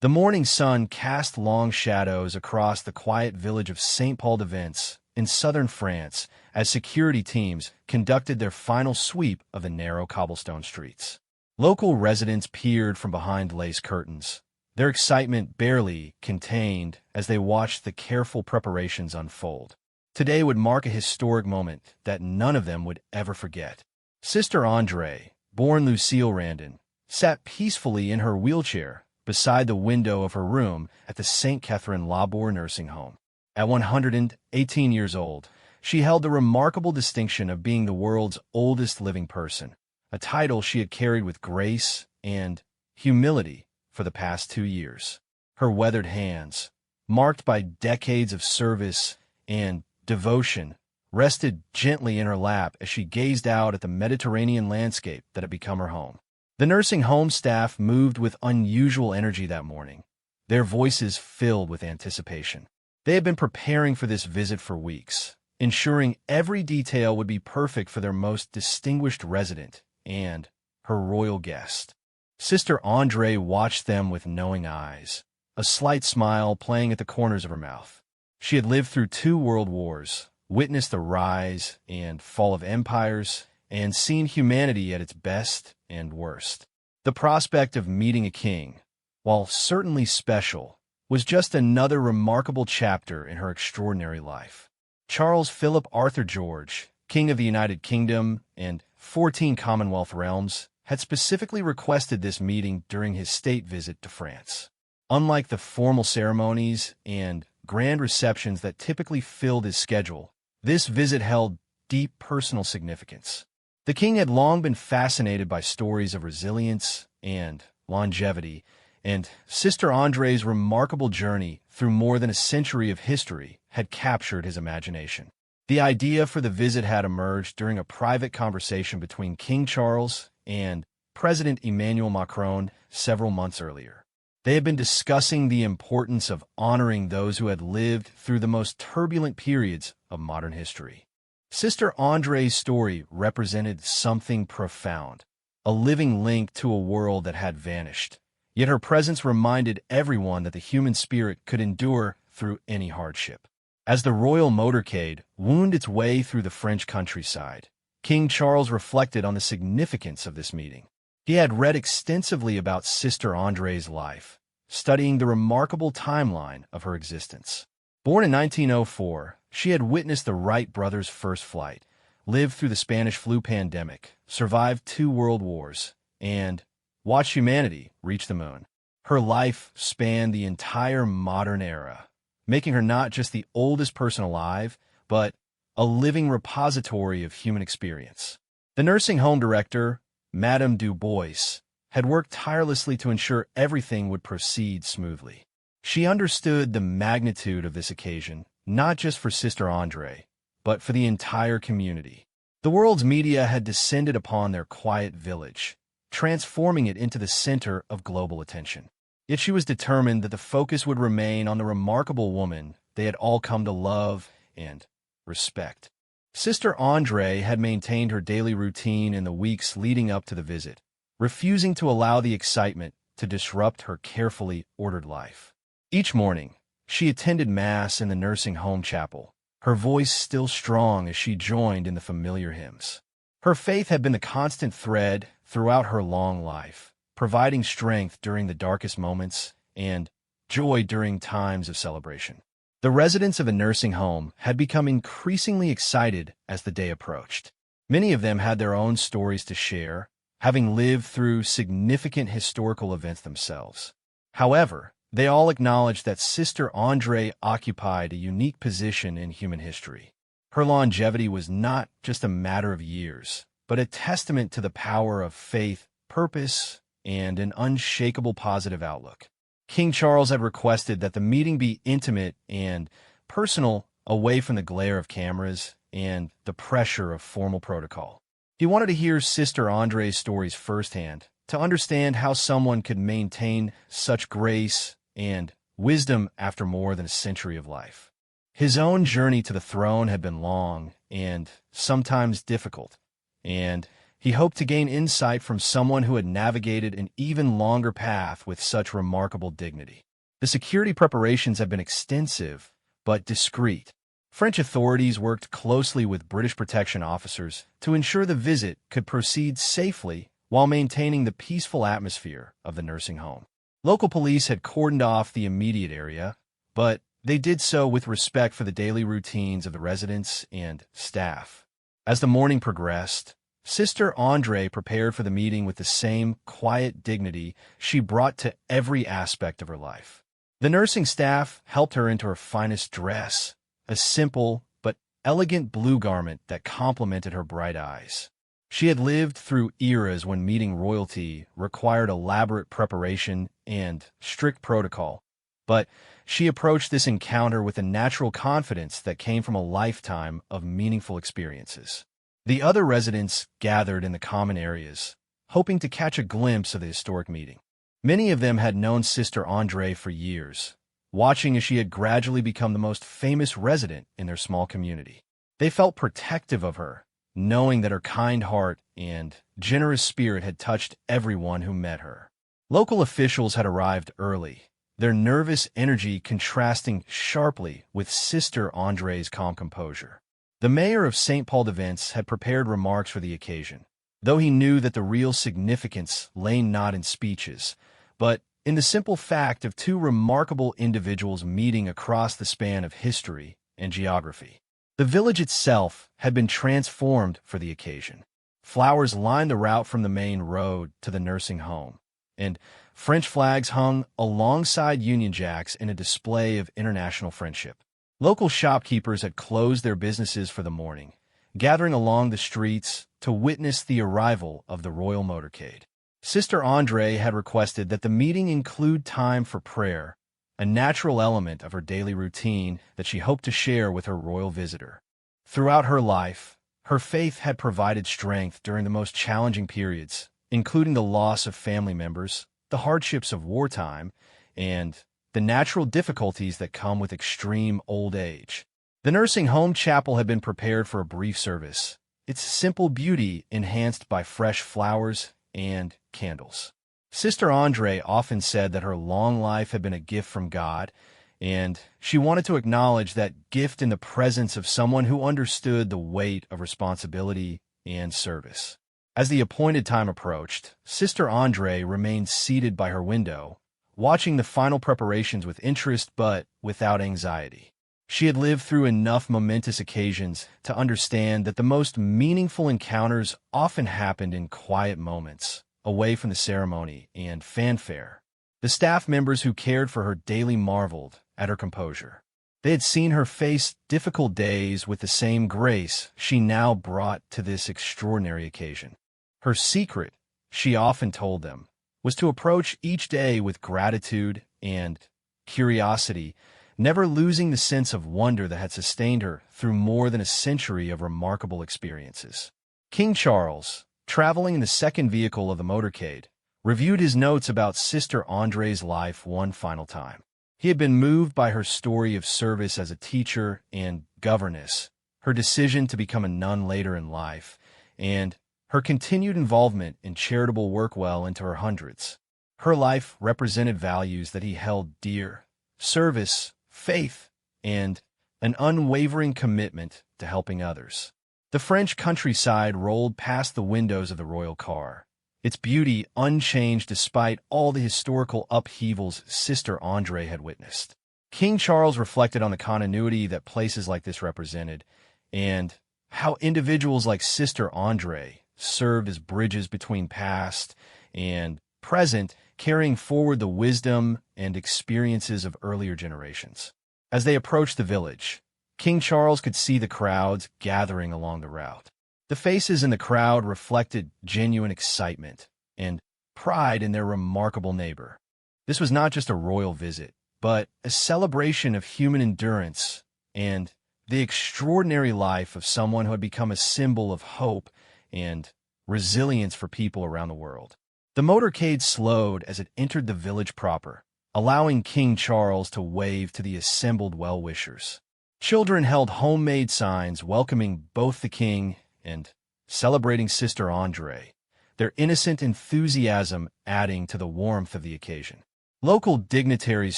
The morning sun cast long shadows across the quiet village of Saint-Paul-de-Vence in southern France as security teams conducted their final sweep of the narrow cobblestone streets. Local residents peered from behind lace curtains, their excitement barely contained as they watched the careful preparations unfold. Today would mark a historic moment that none of them would ever forget. Sister Andre, born Lucille Randon, sat peacefully in her wheelchair beside the window of her room at the St. Catherine Labour nursing home. At 118 years old, she held the remarkable distinction of being the world's oldest living person, a title she had carried with grace and humility for the past 2 years. Her weathered hands, marked by decades of service and devotion, rested gently in her lap as she gazed out at the Mediterranean landscape that had become her home. The nursing home staff moved with unusual energy that morning, their voices filled with anticipation. They had been preparing for this visit for weeks, ensuring every detail would be perfect for their most distinguished resident and her royal guest. Sister Andre watched them with knowing eyes, a slight smile playing at the corners of her mouth. She had lived through 2 world wars, witnessed the rise and fall of empires, and seen humanity at its best and worst. The prospect of meeting a king, while certainly special, was just another remarkable chapter in her extraordinary life. Charles Philip Arthur George, King of the United Kingdom and 14 Commonwealth realms, had specifically requested this meeting during his state visit to France. Unlike the formal ceremonies and grand receptions that typically filled his schedule, this visit held deep personal significance. The king had long been fascinated by stories of resilience and longevity, and Sister Andre's remarkable journey through more than a century of history had captured his imagination. The idea for the visit had emerged during a private conversation between King Charles and President Emmanuel Macron several months earlier. They had been discussing the importance of honoring those who had lived through the most turbulent periods of modern history. Sister Andre's story represented something profound, a living link to a world that had vanished. Yet her presence reminded everyone that the human spirit could endure through any hardship. As the royal motorcade wound its way through the French countryside, King Charles reflected on the significance of this meeting. He had read extensively about Sister Andre's life, studying the remarkable timeline of her existence. Born in 1904, she had witnessed the Wright brothers' first flight, lived through the Spanish flu pandemic, survived 2 world wars, and watched humanity reach the moon. Her life spanned the entire modern era, making her not just the oldest person alive, but a living repository of human experience. The nursing home director, Madame Du Bois, had worked tirelessly to ensure everything would proceed smoothly. She understood the magnitude of this occasion, not just for Sister Andre, but for the entire community. The world's media had descended upon their quiet village, transforming it into the center of global attention. Yet she was determined that the focus would remain on the remarkable woman they had all come to love and respect. Sister Andre had maintained her daily routine in the weeks leading up to the visit, refusing to allow the excitement to disrupt her carefully ordered life. Each morning, she attended Mass in the nursing home chapel, her voice still strong as she joined in the familiar hymns. Her faith had been the constant thread throughout her long life, providing strength during the darkest moments and joy during times of celebration. The residents of the nursing home had become increasingly excited as the day approached. Many of them had their own stories to share, having lived through significant historical events themselves. However, they all acknowledged that Sister Andre occupied a unique position in human history. Her longevity was not just a matter of years, but a testament to the power of faith, purpose, and an unshakable positive outlook. King Charles had requested that the meeting be intimate and personal, away from the glare of cameras and the pressure of formal protocol. He wanted to hear Sister Andre's stories firsthand, to understand how someone could maintain such grace and wisdom after more than a century of life. His own journey to the throne had been long and sometimes difficult, and He hoped to gain insight from someone who had navigated an even longer path with such remarkable dignity. The security preparations had been extensive, but discreet. French authorities worked closely with British protection officers to ensure the visit could proceed safely while maintaining the peaceful atmosphere of the nursing home. Local police had cordoned off the immediate area, but they did so with respect for the daily routines of the residents and staff. As the morning progressed, Sister Andre prepared for the meeting with the same quiet dignity she brought to every aspect of her life. The nursing staff helped her into her finest dress, a simple but elegant blue garment that complemented her bright eyes. She had lived through eras when meeting royalty required elaborate preparation and strict protocol, but she approached this encounter with a natural confidence that came from a lifetime of meaningful experiences. The other residents gathered in the common areas, hoping to catch a glimpse of the historic meeting. Many of them had known Sister Andre for years, watching as she had gradually become the most famous resident in their small community. They felt protective of her, knowing that her kind heart and generous spirit had touched everyone who met her. Local officials had arrived early, their nervous energy contrasting sharply with Sister Andre's calm composure. The mayor of St. Paul de Vence had prepared remarks for the occasion, though he knew that the real significance lay not in speeches, but in the simple fact of two remarkable individuals meeting across the span of history and geography. The village itself had been transformed for the occasion. Flowers lined the route from the main road to the nursing home, and French flags hung alongside Union Jacks in a display of international friendship. Local shopkeepers had closed their businesses for the morning, gathering along the streets to witness the arrival of the royal motorcade. Sister Andre had requested that the meeting include time for prayer, a natural element of her daily routine that she hoped to share with her royal visitor. Throughout her life, her faith had provided strength during the most challenging periods, including the loss of family members, the hardships of wartime, and the natural difficulties that come with extreme old age. The nursing home chapel had been prepared for a brief service, its simple beauty enhanced by fresh flowers and candles. Sister Andre often said that her long life had been a gift from God, and she wanted to acknowledge that gift in the presence of someone who understood the weight of responsibility and service. As the appointed time approached, Sister Andre remained seated by her window, watching the final preparations with interest but without anxiety. She had lived through enough momentous occasions to understand that the most meaningful encounters often happened in quiet moments, away from the ceremony and fanfare. The staff members who cared for her daily marveled at her composure. They had seen her face difficult days with the same grace she now brought to this extraordinary occasion. Her secret, she often told them, was to approach each day with gratitude and curiosity, never losing the sense of wonder that had sustained her through more than a century of remarkable experiences. King Charles, traveling in the second vehicle of the motorcade, reviewed his notes about Sister Andre's life one final time. He had been moved by her story of service as a teacher and governess, her decision to become a nun later in life, and her continued involvement in charitable work well into her hundreds. Her life represented values that he held dear: service, faith, and an unwavering commitment to helping others. The French countryside rolled past the windows of the royal car, its beauty unchanged despite all the historical upheavals Sister Andre had witnessed. King Charles reflected on the continuity that places like this represented, and how individuals like Sister Andre served as bridges between past and present, carrying forward the wisdom and experiences of earlier generations. As they approached the village, King Charles could see the crowds gathering along the route. The faces in the crowd reflected genuine excitement and pride in their remarkable neighbor. This was not just a royal visit, but a celebration of human endurance and the extraordinary life of someone who had become a symbol of hope and resilience for people around the world. The motorcade slowed as it entered the village proper, allowing King Charles to wave to the assembled well-wishers. Children held homemade signs welcoming both the king and celebrating Sister Andre, their innocent enthusiasm adding to the warmth of the occasion. Local dignitaries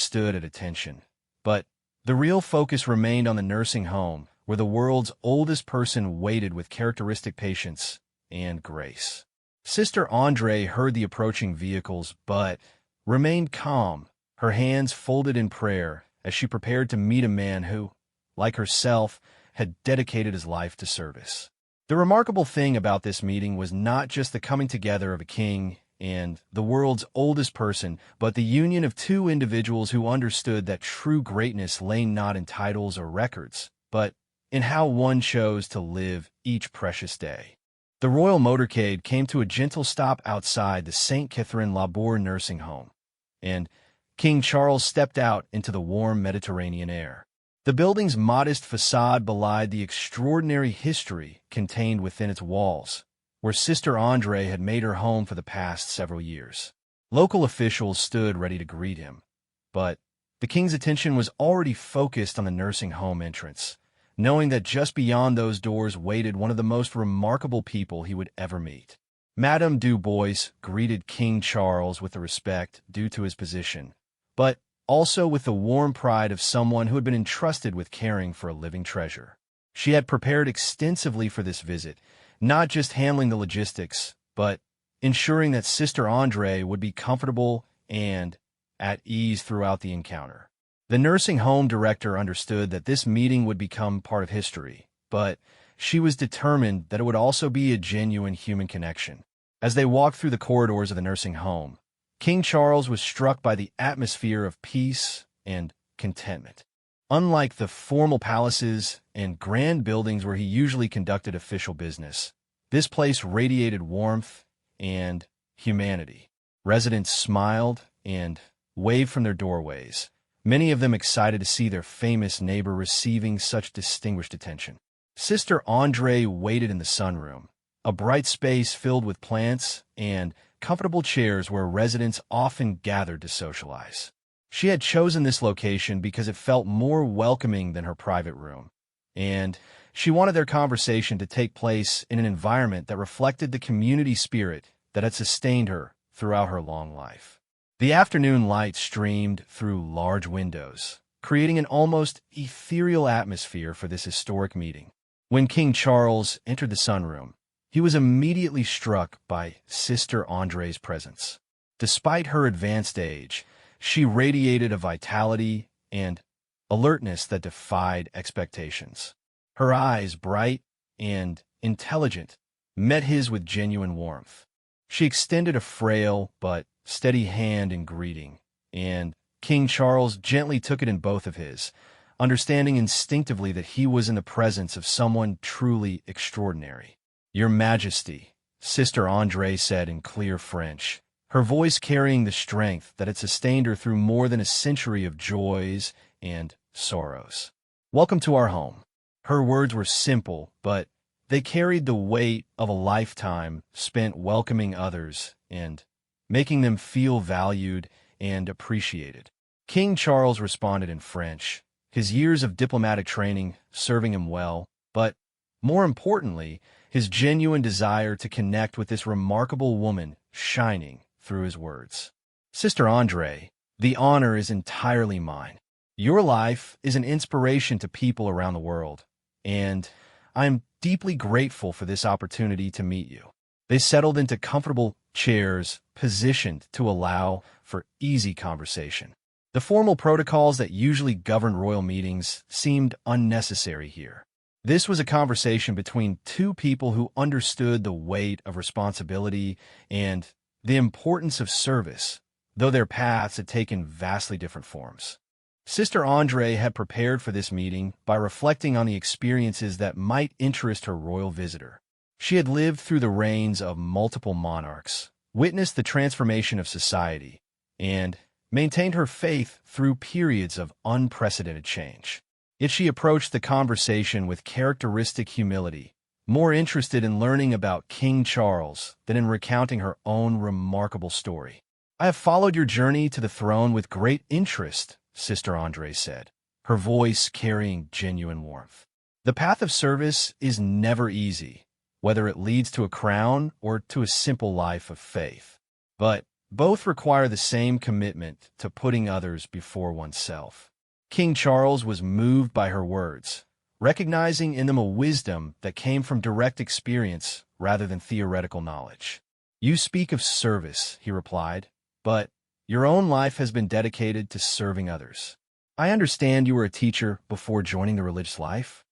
stood at attention, but the real focus remained on the nursing home, where the world's oldest person waited with characteristic patience and grace. Sister Andre heard the approaching vehicles, but remained calm, her hands folded in prayer as she prepared to meet a man who, like herself, had dedicated his life to service. The remarkable thing about this meeting was not just the coming together of a king and the world's oldest person, but the union of two individuals who understood that true greatness lay not in titles or records, but in how one chose to live each precious day. The royal motorcade came to a gentle stop outside the St. Catherine Labour nursing home, and King Charles stepped out into the warm Mediterranean air. The building's modest facade belied the extraordinary history contained within its walls, where Sister Andre had made her home for the past several years. Local officials stood ready to greet him, but the king's attention was already focused on the nursing home entrance, knowing that just beyond those doors waited one of the most remarkable people he would ever meet. Madame du Bois greeted King Charles with the respect due to his position, but also with the warm pride of someone who had been entrusted with caring for a living treasure. She had prepared extensively for this visit, not just handling the logistics, but ensuring that Sister Andre would be comfortable and at ease throughout the encounter. The nursing home director understood that this meeting would become part of history, but she was determined that it would also be a genuine human connection. As they walked through the corridors of the nursing home, King Charles was struck by the atmosphere of peace and contentment. Unlike the formal palaces and grand buildings where he usually conducted official business, this place radiated warmth and humanity. Residents smiled and waved from their doorways, many of them excited to see their famous neighbor receiving such distinguished attention. Sister Andre waited in the sunroom, a bright space filled with plants and comfortable chairs where residents often gathered to socialize. She had chosen this location because it felt more welcoming than her private room, and she wanted their conversation to take place in an environment that reflected the community spirit that had sustained her throughout her long life. The afternoon light streamed through large windows, creating an almost ethereal atmosphere for this historic meeting. When King Charles entered the sunroom, he was immediately struck by Sister Andre's presence. Despite her advanced age, she radiated a vitality and alertness that defied expectations. Her eyes, bright and intelligent, met his with genuine warmth. She extended a frail but steady hand in greeting, and King Charles gently took it in both of his, understanding instinctively that he was in the presence of someone truly extraordinary. "Your Majesty," Sister Andre said in clear French, her voice carrying the strength that had sustained her through more than a century of joys and sorrows. "Welcome to our home." Her words were simple, but they carried the weight of a lifetime spent welcoming others and making them feel valued and appreciated. King Charles responded in French, his years of diplomatic training serving him well, but more importantly, his genuine desire to connect with this remarkable woman shining through his words. "Sister Andre, the honor is entirely mine. Your life is an inspiration to people around the world, and I am deeply grateful for this opportunity to meet you." They settled into comfortable chairs positioned to allow for easy conversation. The formal protocols that usually govern royal meetings seemed unnecessary here. This was a conversation between two people who understood the weight of responsibility and the importance of service, though their paths had taken vastly different forms. Sister Andre had prepared for this meeting by reflecting on the experiences that might interest her royal visitor. She had lived through the reigns of multiple monarchs, witnessed the transformation of society, and maintained her faith through periods of unprecedented change. Yet she approached the conversation with characteristic humility, more interested in learning about King Charles than in recounting her own remarkable story. "I have followed your journey to the throne with great interest," Sister Andre said, her voice carrying genuine warmth. "The path of service is never easy, whether it leads to a crown or to a simple life of faith. But both require the same commitment to putting others before oneself. King Charles was moved by her words, recognizing in them a wisdom that came from direct experience rather than theoretical knowledge. "You speak of service," he replied, "but your own life has been dedicated to serving others. I understand you were a teacher before joining the religious life?"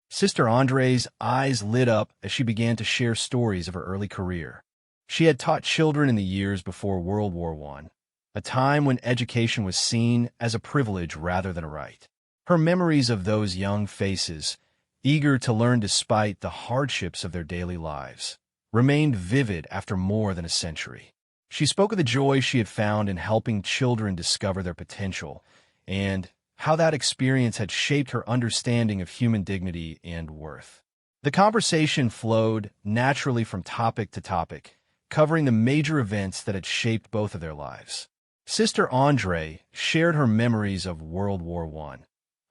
Sister Andre's eyes lit up as she began to share stories of her early career. She had taught children in the years before World War I, a time when education was seen as a privilege rather than a right. Her memories of those young faces, eager to learn despite the hardships of their daily lives, remained vivid after more than a century. She spoke of the joy she had found in helping children discover their potential, and how that experience had shaped her understanding of human dignity and worth. The conversation flowed naturally from topic to topic, covering the major events that had shaped both of their lives. Sister Andre shared her memories of World War I,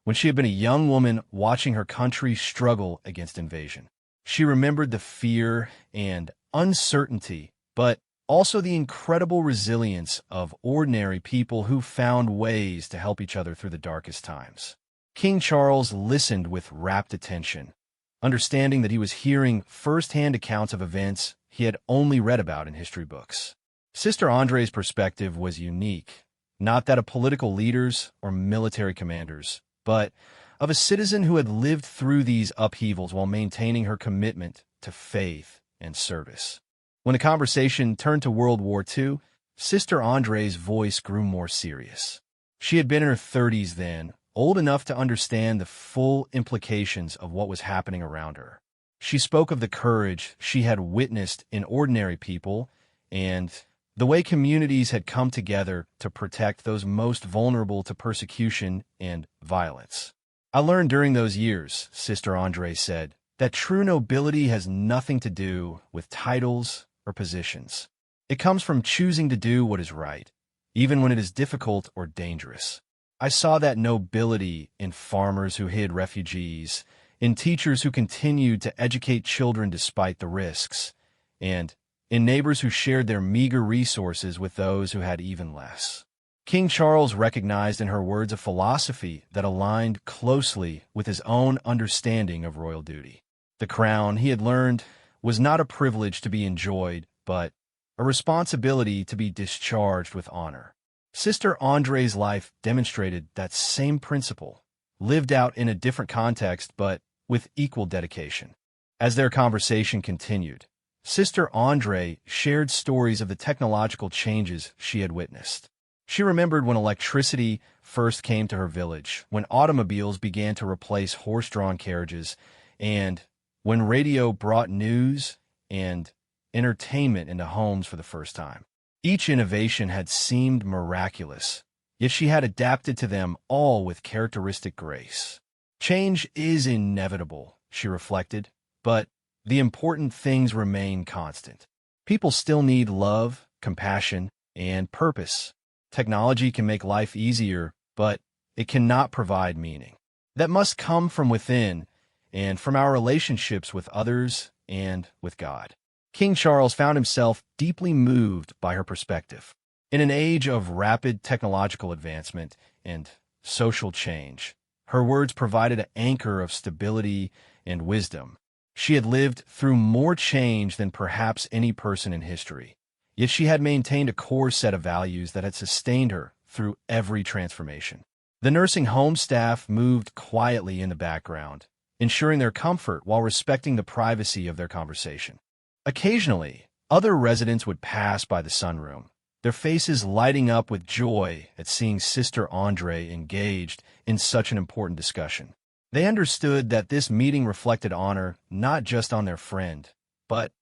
when she had been a young woman watching her country struggle against invasion. She remembered the fear and uncertainty, but also the incredible resilience of ordinary people who found ways to help each other through the darkest times. King Charles listened with rapt attention, understanding that he was hearing first-hand accounts of events he had only read about in history books. Sister Andre's perspective was unique, not that of political leaders or military commanders, but of a citizen who had lived through these upheavals while maintaining her commitment to faith and service. When the conversation turned to World War II, Sister Andre's voice grew more serious. She had been in her 30s then, old enough to understand the full implications of what was happening around her. She spoke of the courage she had witnessed in ordinary people and the way communities had come together to protect those most vulnerable to persecution and violence. "I learned during those years," Sister Andre said, "that true nobility has nothing to do with titles or positions. It comes from choosing to do what is right, even when it is difficult or dangerous. I saw that nobility in farmers who hid refugees, in teachers who continued to educate children despite the risks, and in neighbors who shared their meager resources with those who had even less." King Charles recognized in her words a philosophy that aligned closely with his own understanding of royal duty. The crown, he had learned, was not a privilege to be enjoyed, but a responsibility to be discharged with honor. Sister Andre's life demonstrated that same principle, lived out in a different context but with equal dedication. As their conversation continued, Sister Andre shared stories of the technological changes she had witnessed. She remembered when electricity first came to her village, when automobiles began to replace horse-drawn carriages, and when radio brought news and entertainment into homes for the first time. Each innovation had seemed miraculous, yet she had adapted to them all with characteristic grace. Change is inevitable, she reflected, but the important things remain constant. People still need love, compassion, and purpose. Technology can make life easier, but it cannot provide meaning. That must come from within and from our relationships with others and with God. King Charles found himself deeply moved by her perspective. In an age of rapid technological advancement and social change, her words provided an anchor of stability and wisdom. She had lived through more change than perhaps any person in history, yet she had maintained a core set of values that had sustained her through every transformation. The nursing home staff moved quietly in the background, ensuring their comfort while respecting the privacy of their conversation. Occasionally, other residents would pass by the sunroom, their faces lighting up with joy at seeing Sister Andre engaged in such an important discussion. They understood that this meeting reflected honor not just on their friend, but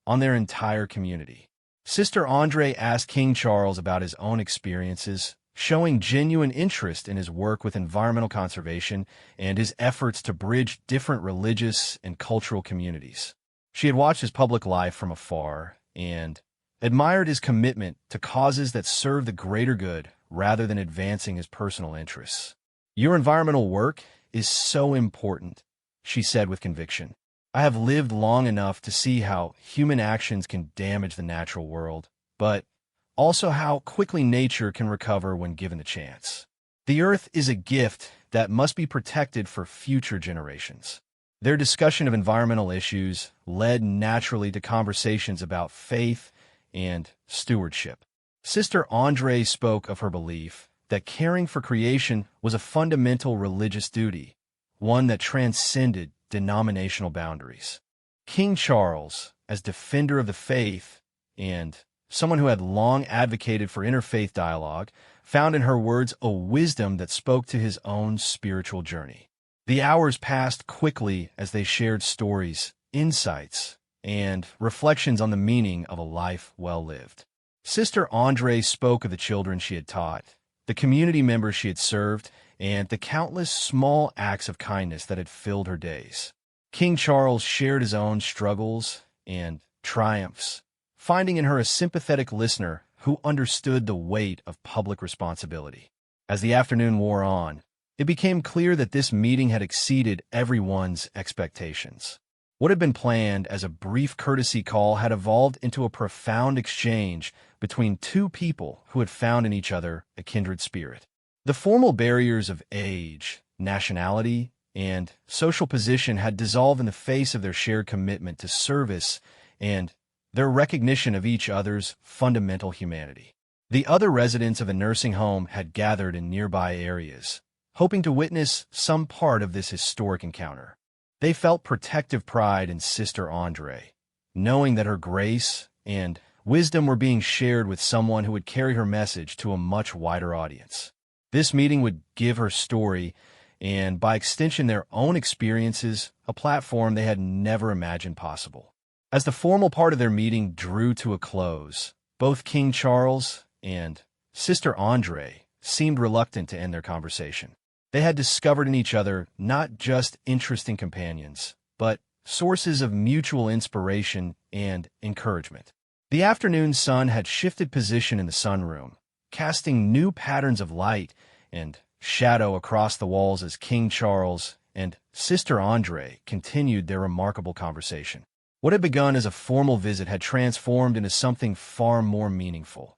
on their entire community. Sister Andre asked King Charles about his own experiences, showing genuine interest in his work with environmental conservation and his efforts to bridge different religious and cultural communities. She had watched his public life from afar and admired his commitment to causes that serve the greater good rather than advancing his personal interests. "Your environmental work is so important," she said with conviction. I have lived long enough to see how human actions can damage the natural world, but also how quickly nature can recover when given the chance. The earth is a gift that must be protected for future generations. Their discussion of environmental issues led naturally to conversations about faith and stewardship. Sister Andre spoke of her belief that caring for creation was a fundamental religious duty, one that transcended denominational boundaries. King Charles, as defender of the faith and someone who had long advocated for interfaith dialogue, found in her words a wisdom that spoke to his own spiritual journey. The hours passed quickly as they shared stories, insights, and reflections on the meaning of a life well lived. Sister Andre spoke of the children she had taught, the community members she had served, and the countless small acts of kindness that had filled her days. King Charles shared his own struggles and triumphs, finding in her a sympathetic listener who understood the weight of public responsibility. As the afternoon wore on, it became clear that this meeting had exceeded everyone's expectations. What had been planned as a brief courtesy call had evolved into a profound exchange between two people who had found in each other a kindred spirit. The formal barriers of age, nationality, and social position had dissolved in the face of their shared commitment to service and their recognition of each other's fundamental humanity. The other residents of the nursing home had gathered in nearby areas, hoping to witness some part of this historic encounter. They felt protective pride in Sister Andre, knowing that her grace and wisdom were being shared with someone who would carry her message to a much wider audience. This meeting would give her story, and by extension their own experiences, a platform they had never imagined possible. As the formal part of their meeting drew to a close, both King Charles and Sister Andre seemed reluctant to end their conversation. They had discovered in each other not just interesting companions, but sources of mutual inspiration and encouragement. The afternoon sun had shifted position in the sunroom, casting new patterns of light and shadow across the walls as King Charles and Sister Andre continued their remarkable conversation. What had begun as a formal visit had transformed into something far more meaningful.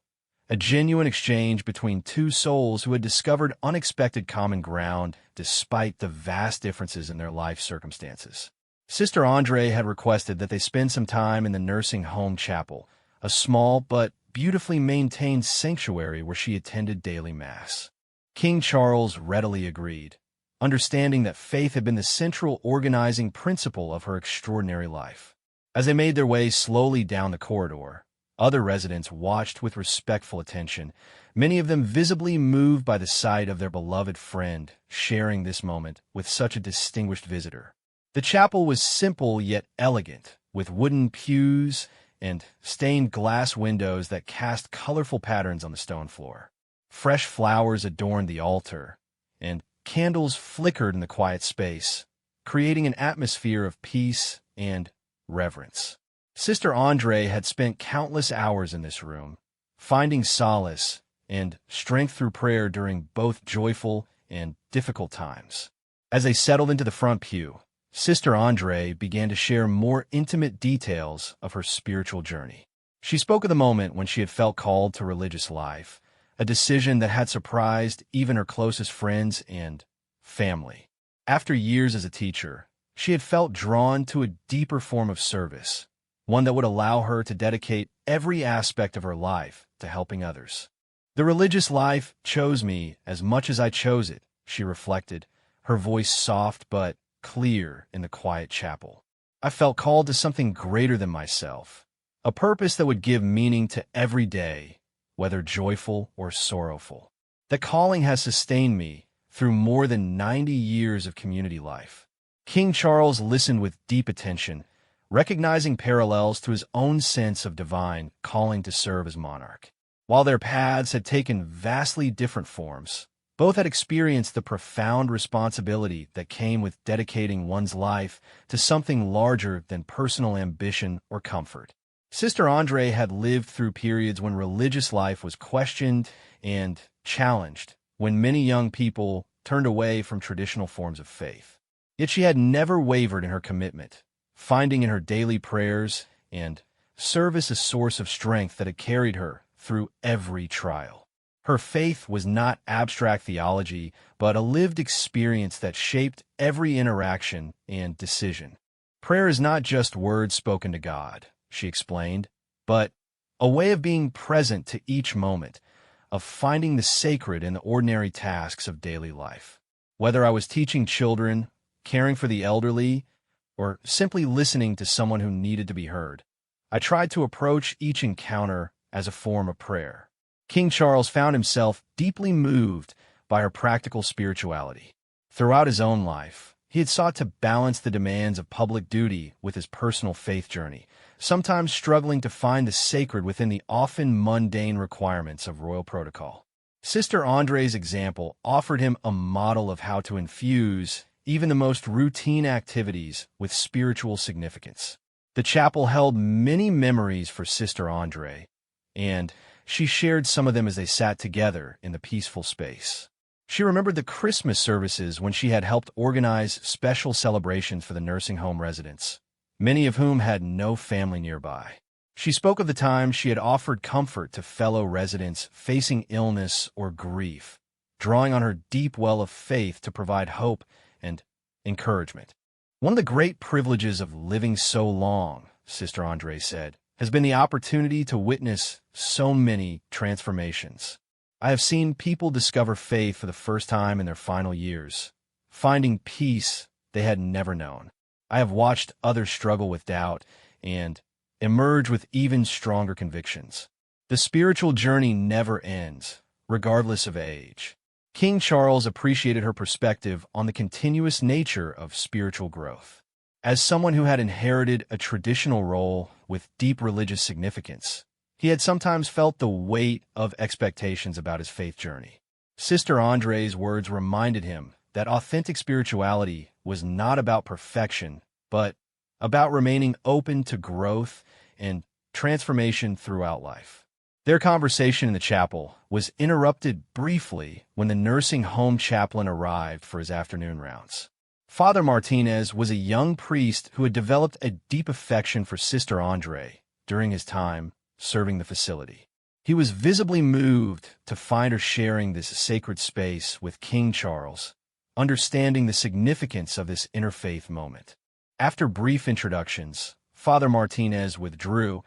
A genuine exchange between two souls who had discovered unexpected common ground despite the vast differences in their life circumstances. Sister Andre had requested that they spend some time in the nursing home chapel, a small but beautifully maintained sanctuary where she attended daily mass. King Charles readily agreed, understanding that faith had been the central organizing principle of her extraordinary life. As they made their way slowly down the corridor, other residents watched with respectful attention, many of them visibly moved by the sight of their beloved friend sharing this moment with such a distinguished visitor. The chapel was simple yet elegant, with wooden pews and stained glass windows that cast colorful patterns on the stone floor. Fresh flowers adorned the altar, and candles flickered in the quiet space, creating an atmosphere of peace and reverence. Sister Andre had spent countless hours in this room, finding solace and strength through prayer during both joyful and difficult times. As they settled into the front pew, Sister Andre began to share more intimate details of her spiritual journey. She spoke of the moment when she had felt called to religious life, a decision that had surprised even her closest friends and family. After years as a teacher, she had felt drawn to a deeper form of service, one that would allow her to dedicate every aspect of her life to helping others. The religious life chose me as much as I chose it, she reflected, her voice soft but clear in the quiet chapel. I felt called to something greater than myself, a purpose that would give meaning to every day, whether joyful or sorrowful. The calling has sustained me through more than 90 years of community life. King Charles listened with deep attention, recognizing parallels to his own sense of divine calling to serve as monarch. While their paths had taken vastly different forms, both had experienced the profound responsibility that came with dedicating one's life to something larger than personal ambition or comfort. Sister Andre had lived through periods when religious life was questioned and challenged, when many young people turned away from traditional forms of faith. Yet she had never wavered in her commitment, finding in her daily prayers and service a source of strength that had carried her through every trial. Her faith was not abstract theology, but a lived experience that shaped every interaction and decision. Prayer is not just words spoken to God, she explained, but a way of being present to each moment, of finding the sacred in the ordinary tasks of daily life. Whether I was teaching children, caring for the elderly, or simply listening to someone who needed to be heard, I tried to approach each encounter as a form of prayer. King Charles found himself deeply moved by her practical spirituality. Throughout his own life, he had sought to balance the demands of public duty with his personal faith journey, sometimes struggling to find the sacred within the often mundane requirements of royal protocol. Sister André's example offered him a model of how to infuse even the most routine activities with spiritual significance. The chapel held many memories for Sister André, and she shared some of them as they sat together in the peaceful space. She remembered the Christmas services when she had helped organize special celebrations for the nursing home residents, many of whom had no family nearby. She spoke of the time she had offered comfort to fellow residents facing illness or grief, drawing on her deep well of faith to provide hope and encouragement. One of the great privileges of living so long, Sister André said, has been the opportunity to witness so many transformations. I have seen people discover faith for the first time in their final years, finding peace they had never known. I have watched others struggle with doubt and emerge with even stronger convictions. The spiritual journey never ends, regardless of age. King Charles appreciated her perspective on the continuous nature of spiritual growth. As someone who had inherited a traditional role with deep religious significance, he had sometimes felt the weight of expectations about his faith journey. Sister André's words reminded him that authentic spirituality was not about perfection, but about remaining open to growth and transformation throughout life. Their conversation in the chapel was interrupted briefly when the nursing home chaplain arrived for his afternoon rounds. Father Martinez was a young priest who had developed a deep affection for Sister André during his time serving the facility. He was visibly moved to find her sharing this sacred space with King Charles, understanding the significance of this interfaith moment. After brief introductions, Father Martinez withdrew,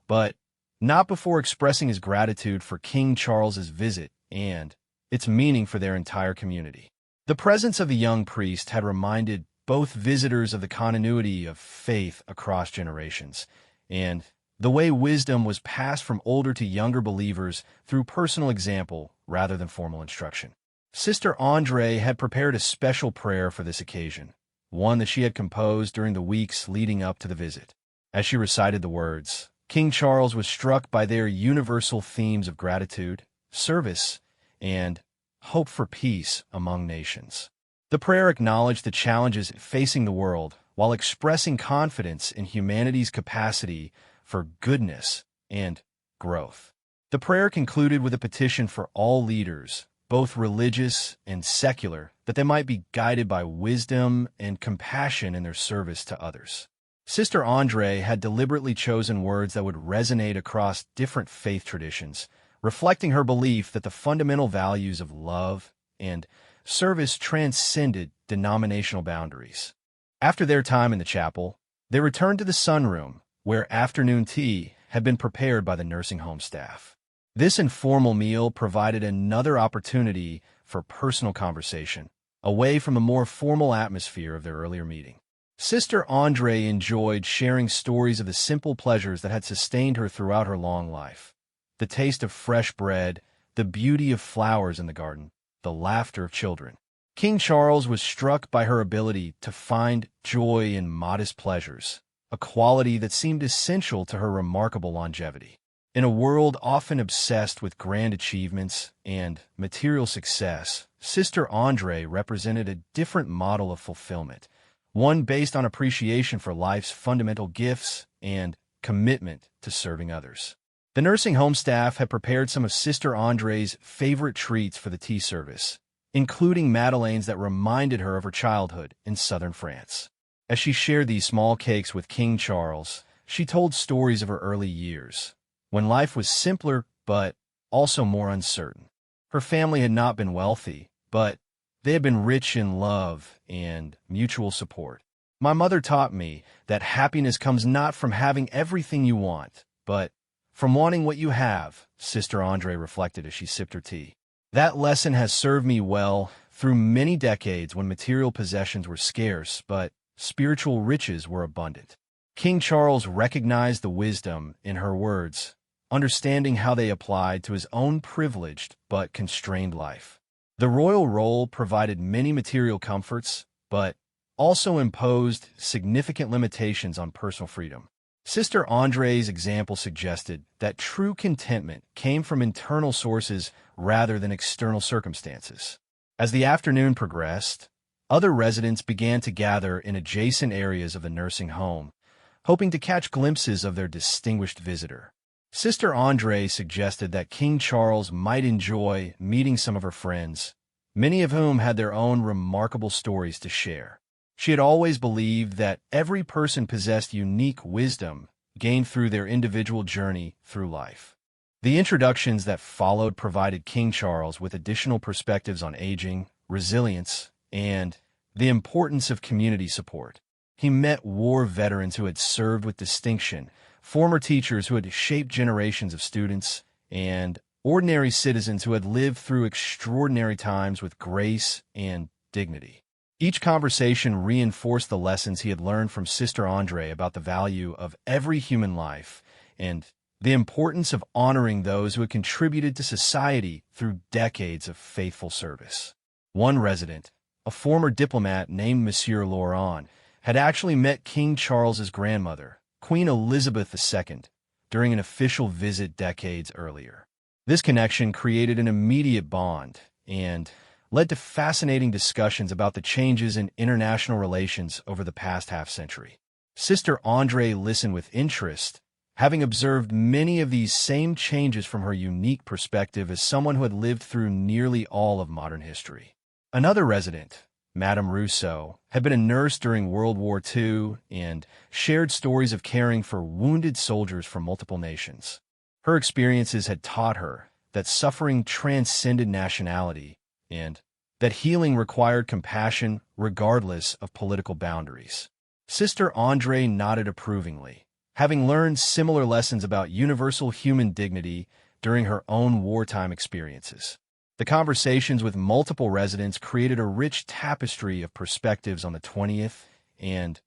but not before expressing his gratitude for King Charles's visit and its meaning for their entire community. The presence of the young priest had reminded both visitors of the continuity of faith across generations, and the way wisdom was passed from older to younger believers through personal example rather than formal instruction. Sister André had prepared a special prayer for this occasion, one that she had composed during the weeks leading up to the visit. As she recited the words, King Charles was struck by their universal themes of gratitude, service, and hope for peace among nations. The prayer acknowledged the challenges facing the world while expressing confidence in humanity's capacity for goodness and growth. The prayer concluded with a petition for all leaders, both religious and secular, that they might be guided by wisdom and compassion in their service to others. Sister André had deliberately chosen words that would resonate across different faith traditions, reflecting her belief that the fundamental values of love and service transcended denominational boundaries. After their time in the chapel, they returned to the sunroom, where afternoon tea had been prepared by the nursing home staff. This informal meal provided another opportunity for personal conversation, away from the more formal atmosphere of their earlier meeting. Sister André enjoyed sharing stories of the simple pleasures that had sustained her throughout her long life. The taste of fresh bread, the beauty of flowers in the garden, the laughter of children. King Charles was struck by her ability to find joy in modest pleasures, a quality that seemed essential to her remarkable longevity. In a world often obsessed with grand achievements and material success, Sister André represented a different model of fulfillment, one based on appreciation for life's fundamental gifts and commitment to serving others. The nursing home staff had prepared some of Sister André's favorite treats for the tea service, including madeleines that reminded her of her childhood in southern France. As she shared these small cakes with King Charles, she told stories of her early years, when life was simpler but also more uncertain. Her family had not been wealthy, but they had been rich in love and mutual support. My mother taught me that happiness comes not from having everything you want, but from wanting what you have, Sister Andre reflected as she sipped her tea. That lesson has served me well through many decades when material possessions were scarce, but spiritual riches were abundant. King Charles recognized the wisdom in her words, understanding how they applied to his own privileged but constrained life. The royal role provided many material comforts, but also imposed significant limitations on personal freedom. Sister Andre's example suggested that true contentment came from internal sources rather than external circumstances. As the afternoon progressed, other residents began to gather in adjacent areas of the nursing home, hoping to catch glimpses of their distinguished visitor. Sister Andre suggested that King Charles might enjoy meeting some of her friends, many of whom had their own remarkable stories to share. She had always believed that every person possessed unique wisdom gained through their individual journey through life. The introductions that followed provided King Charles with additional perspectives on aging, resilience, and the importance of community support. He met war veterans who had served with distinction, former teachers who had shaped generations of students, and ordinary citizens who had lived through extraordinary times with grace and dignity. Each conversation reinforced the lessons he had learned from Sister Andre about the value of every human life and the importance of honoring those who had contributed to society through decades of faithful service. One resident, a former diplomat named Monsieur Laurent, had actually met King Charles's grandmother, Queen Elizabeth II, during an official visit decades earlier. This connection created an immediate bond and led to fascinating discussions about the changes in international relations over the past half-century. Sister Andre listened with interest, having observed many of these same changes from her unique perspective as someone who had lived through nearly all of modern history. Another resident, Madame Rousseau, had been a nurse during World War II and shared stories of caring for wounded soldiers from multiple nations. Her experiences had taught her that suffering transcended nationality and that healing required compassion regardless of political boundaries. Sister Andre nodded approvingly, having learned similar lessons about universal human dignity during her own wartime experiences. The conversations with multiple residents created a rich tapestry of perspectives on the 20th and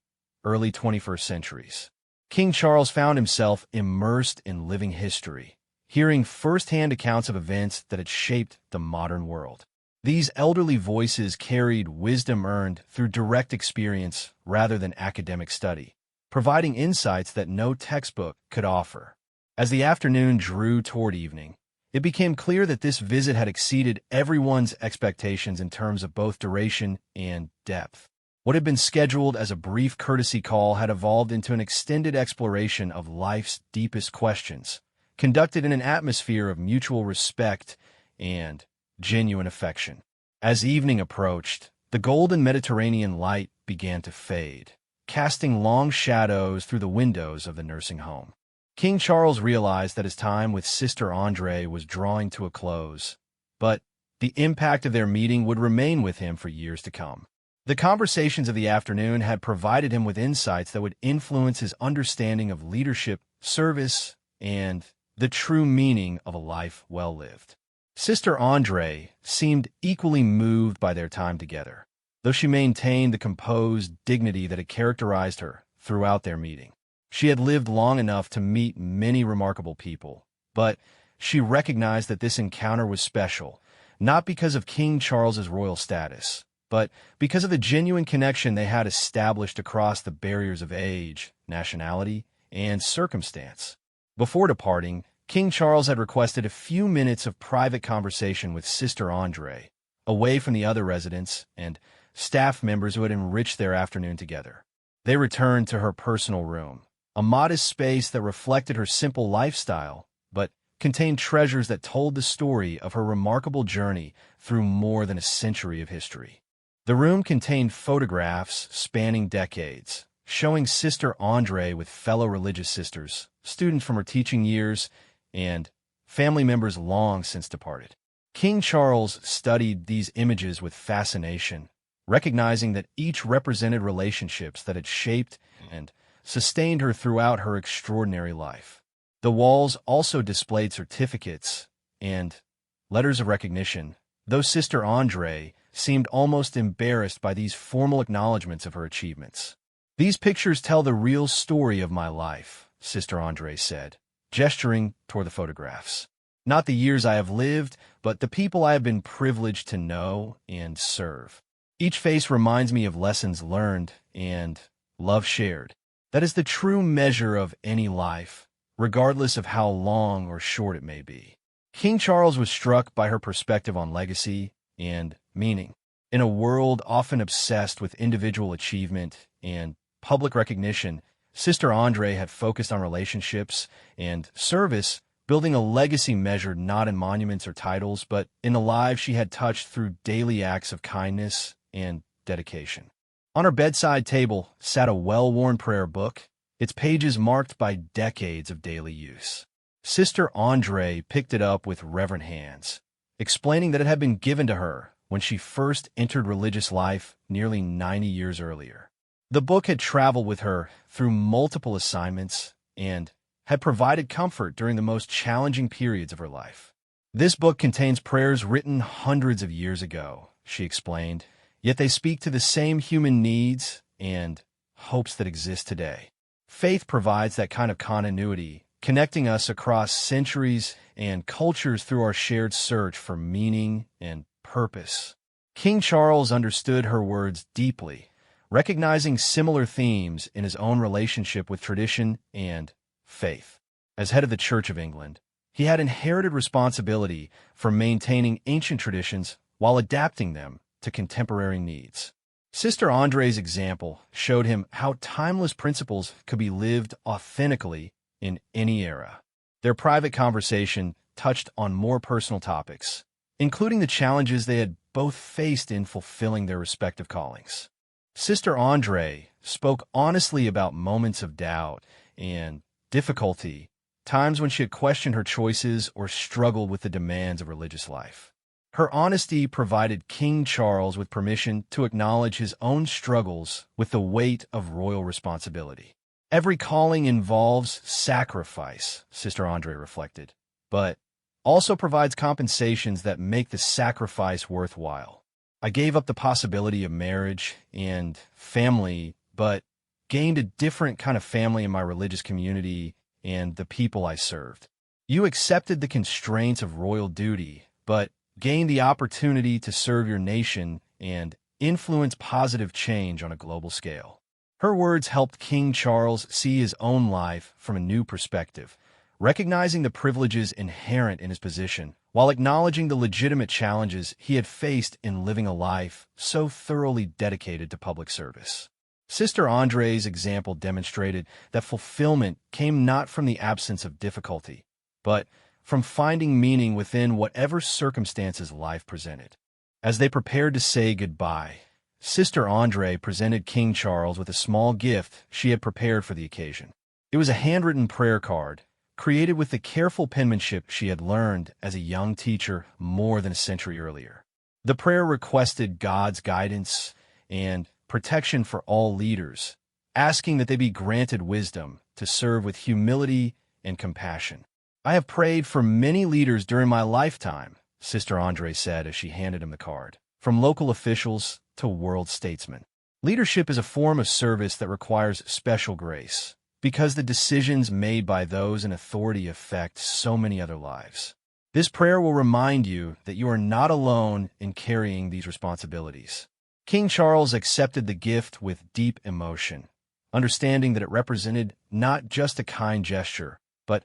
early 21st centuries. King Charles found himself immersed in living history, hearing firsthand accounts of events that had shaped the modern world. These elderly voices carried wisdom earned through direct experience rather than academic study, providing insights that no textbook could offer. As the afternoon drew toward evening, it became clear that this visit had exceeded everyone's expectations in terms of both duration and depth. What had been scheduled as a brief courtesy call had evolved into an extended exploration of life's deepest questions, conducted in an atmosphere of mutual respect and genuine affection. As evening approached, the golden Mediterranean light began to fade, casting long shadows through the windows of the nursing home. King Charles realized that his time with Sister Andre was drawing to a close, but the impact of their meeting would remain with him for years to come. The conversations of the afternoon had provided him with insights that would influence his understanding of leadership, service, and the true meaning of a life well lived. Sister Andre seemed equally moved by their time together, though she maintained the composed dignity that had characterized her throughout their meeting. She had lived long enough to meet many remarkable people, but she recognized that this encounter was special, not because of King Charles's royal status, but because of the genuine connection they had established across the barriers of age, nationality, and circumstance. Before departing, King Charles had requested a few minutes of private conversation with Sister Andre, away from the other residents and staff members who had enriched their afternoon together. They returned to her personal room, a modest space that reflected her simple lifestyle, but contained treasures that told the story of her remarkable journey through more than a century of history. The room contained photographs spanning decades, showing Sister Andre with fellow religious sisters, students from her teaching years, and family members long since departed. King Charles studied these images with fascination, recognizing that each represented relationships that had shaped and sustained her throughout her extraordinary life. The walls also displayed certificates and letters of recognition, though Sister Andre seemed almost embarrassed by these formal acknowledgments of her achievements. "These pictures tell the real story of my life," Sister Andre said, gesturing toward the photographs. "Not the years I have lived, but the people I have been privileged to know and serve. Each face reminds me of lessons learned and love shared. That is the true measure of any life, regardless of how long or short it may be." King Charles was struck by her perspective on legacy and meaning. In a world often obsessed with individual achievement and public recognition, Sister Andre had focused on relationships and service, building a legacy measured not in monuments or titles, but in the lives she had touched through daily acts of kindness and dedication. On her bedside table sat a well-worn prayer book, its pages marked by decades of daily use. Sister Andre picked it up with reverent hands, explaining that it had been given to her when she first entered religious life nearly 90 years earlier. The book had traveled with her through multiple assignments and had provided comfort during the most challenging periods of her life. "This book contains prayers written hundreds of years ago," she explained, "yet they speak to the same human needs and hopes that exist today. Faith provides that kind of continuity, connecting us across centuries and cultures through our shared search for meaning and purpose." King Charles understood her words deeply, recognizing similar themes in his own relationship with tradition and faith. As head of the Church of England, he had inherited responsibility for maintaining ancient traditions while adapting them to contemporary needs. Sister Andre's example showed him how timeless principles could be lived authentically in any era. Their private conversation touched on more personal topics, including the challenges they had both faced in fulfilling their respective callings. Sister Andre spoke honestly about moments of doubt and difficulty, times when she had questioned her choices or struggled with the demands of religious life. Her honesty provided King Charles with permission to acknowledge his own struggles with the weight of royal responsibility. "Every calling involves sacrifice," Sister Andre reflected, "but also provides compensations that make the sacrifice worthwhile. I gave up the possibility of marriage and family, but gained a different kind of family in my religious community and the people I served. You accepted the constraints of royal duty, but gained the opportunity to serve your nation and influence positive change on a global scale." Her words helped King Charles see his own life from a new perspective, recognizing the privileges inherent in his position, while acknowledging the legitimate challenges he had faced in living a life so thoroughly dedicated to public service. Sister Andre's example demonstrated that fulfillment came not from the absence of difficulty, but from finding meaning within whatever circumstances life presented. As they prepared to say goodbye, Sister Andre presented King Charles with a small gift she had prepared for the occasion. It was a handwritten prayer card, created with the careful penmanship she had learned as a young teacher more than a century earlier. The prayer requested God's guidance and protection for all leaders, asking that they be granted wisdom to serve with humility and compassion. "I have prayed for many leaders during my lifetime," Sister Andre said as she handed him the card, "from local officials to world statesmen. Leadership is a form of service that requires special grace, because the decisions made by those in authority affect so many other lives. This prayer will remind you that you are not alone in carrying these responsibilities." King Charles accepted the gift with deep emotion, understanding that it represented not just a kind gesture, but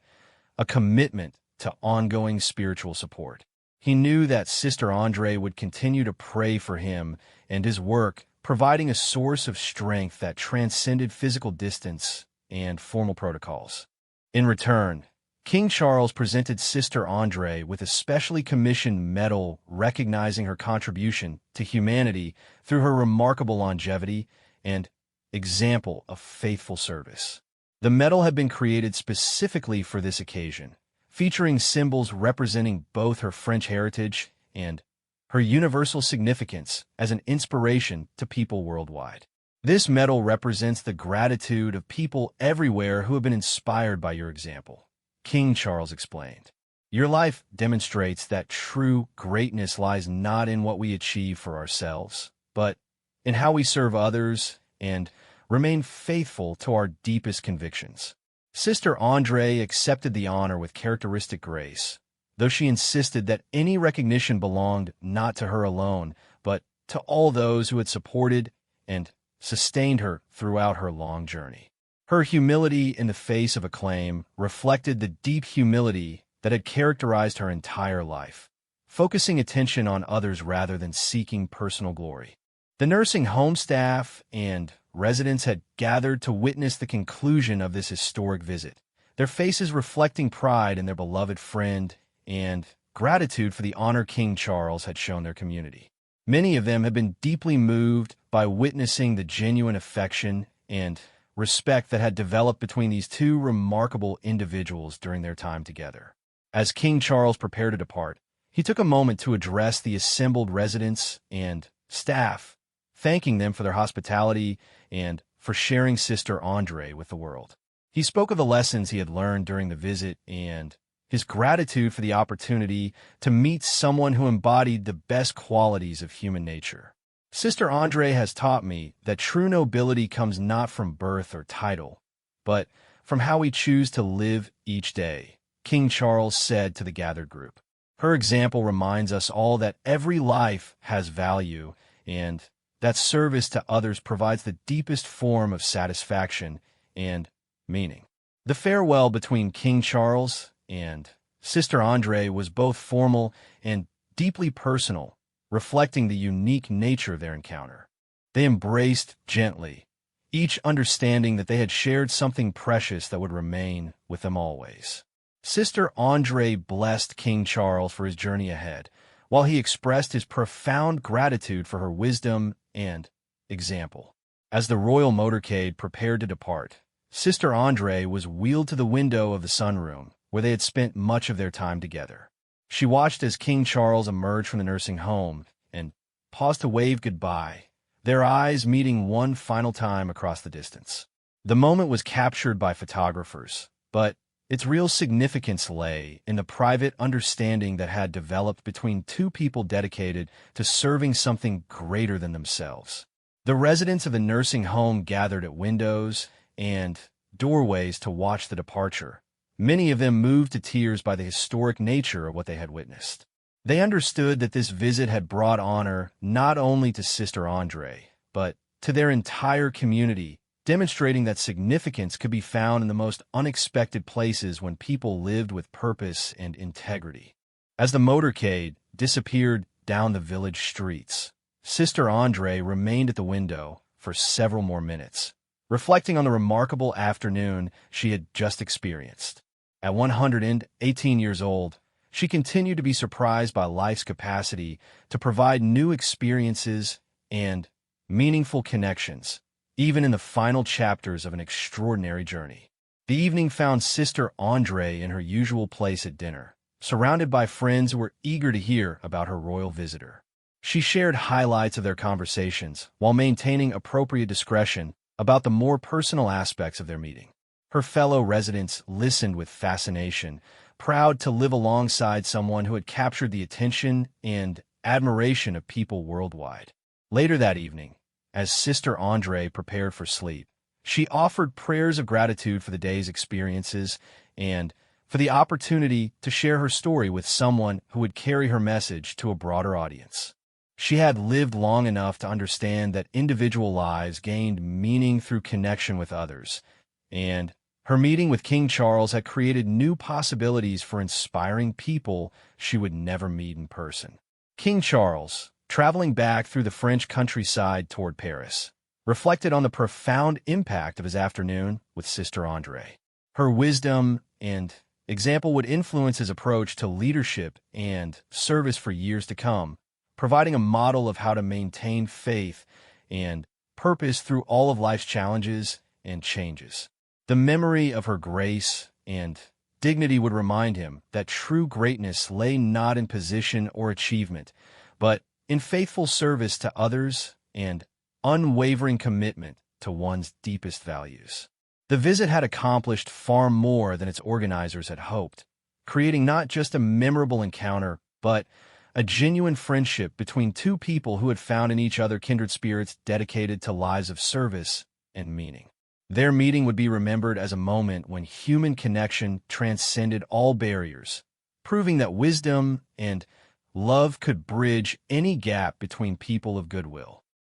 a commitment to ongoing spiritual support. He knew that Sister Andre would continue to pray for him and his work, providing a source of strength that transcended physical distance and formal protocols. In return, King Charles presented Sister Andre with a specially commissioned medal recognizing her contribution to humanity through her remarkable longevity and example of faithful service. The medal had been created specifically for this occasion, featuring symbols representing both her French heritage and her universal significance as an inspiration to people worldwide. This medal represents the gratitude of people everywhere who have been inspired by your example, King Charles explained. Your life demonstrates that true greatness lies not in what we achieve for ourselves, but in how we serve others and remain faithful to our deepest convictions. Sister Andre accepted the honor with characteristic grace, though she insisted that any recognition belonged not to her alone, but to all those who had supported and sustained her throughout her long journey. Her humility in the face of acclaim reflected the deep humility that had characterized her entire life, focusing attention on others rather than seeking personal glory. The nursing home staff and residents had gathered to witness the conclusion of this historic visit, their faces reflecting pride in their beloved friend and gratitude for the honor King Charles had shown their community. Many of them had been deeply moved by witnessing the genuine affection and respect that had developed between these two remarkable individuals during their time together. As King Charles prepared to depart, he took a moment to address the assembled residents and staff, thanking them for their hospitality and for sharing Sister Andre with the world. He spoke of the lessons he had learned during the visit and his gratitude for the opportunity to meet someone who embodied the best qualities of human nature. Sister Andre has taught me that true nobility comes not from birth or title, but from how we choose to live each day, King Charles said to the gathered group. Her example reminds us all that every life has value and that service to others provides the deepest form of satisfaction and meaning. The farewell between King Charles and Sister Andre was both formal and deeply personal, reflecting the unique nature of their encounter. They embraced gently, each understanding that they had shared something precious that would remain with them always. Sister Andre blessed King Charles for his journey ahead, while he expressed his profound gratitude for her wisdom and example. As the royal motorcade prepared to depart, Sister Andre was wheeled to the window of the sunroom, where they had spent much of their time together. She watched as King Charles emerged from the nursing home and paused to wave goodbye, their eyes meeting one final time across the distance. The moment was captured by photographers, but its real significance lay in the private understanding that had developed between two people dedicated to serving something greater than themselves. The residents of the nursing home gathered at windows and doorways to watch the departure, many of them moved to tears by the historic nature of what they had witnessed. They understood that this visit had brought honor not only to Sister Andre, but to their entire community, demonstrating that significance could be found in the most unexpected places when people lived with purpose and integrity. As the motorcade disappeared down the village streets, Sister Andre remained at the window for several more minutes, reflecting on the remarkable afternoon she had just experienced. At 118 years old, she continued to be surprised by life's capacity to provide new experiences and meaningful connections, even in the final chapters of an extraordinary journey. The evening found Sister Andre in her usual place at dinner, surrounded by friends who were eager to hear about her royal visitor. She shared highlights of their conversations while maintaining appropriate discretion about the more personal aspects of their meeting. Her fellow residents listened with fascination, proud to live alongside someone who had captured the attention and admiration of people worldwide. Later that evening, as Sister Andre prepared for sleep, she offered prayers of gratitude for the day's experiences and for the opportunity to share her story with someone who would carry her message to a broader audience. She had lived long enough to understand that individual lives gained meaning through connection with others, and her meeting with King Charles had created new possibilities for inspiring people she would never meet in person. King Charles, traveling back through the French countryside toward Paris, reflected on the profound impact of his afternoon with Sister Andre. Her wisdom and example would influence his approach to leadership and service for years to come, providing a model of how to maintain faith and purpose through all of life's challenges and changes. The memory of her grace and dignity would remind him that true greatness lay not in position or achievement, but in faithful service to others and unwavering commitment to one's deepest values. The visit had accomplished far more than its organizers had hoped, creating not just a memorable encounter, but a genuine friendship between two people who had found in each other kindred spirits dedicated to lives of service and meaning. Their meeting would be remembered as a moment when human connection transcended all barriers, proving that wisdom and love could bridge any gap between people of goodwill.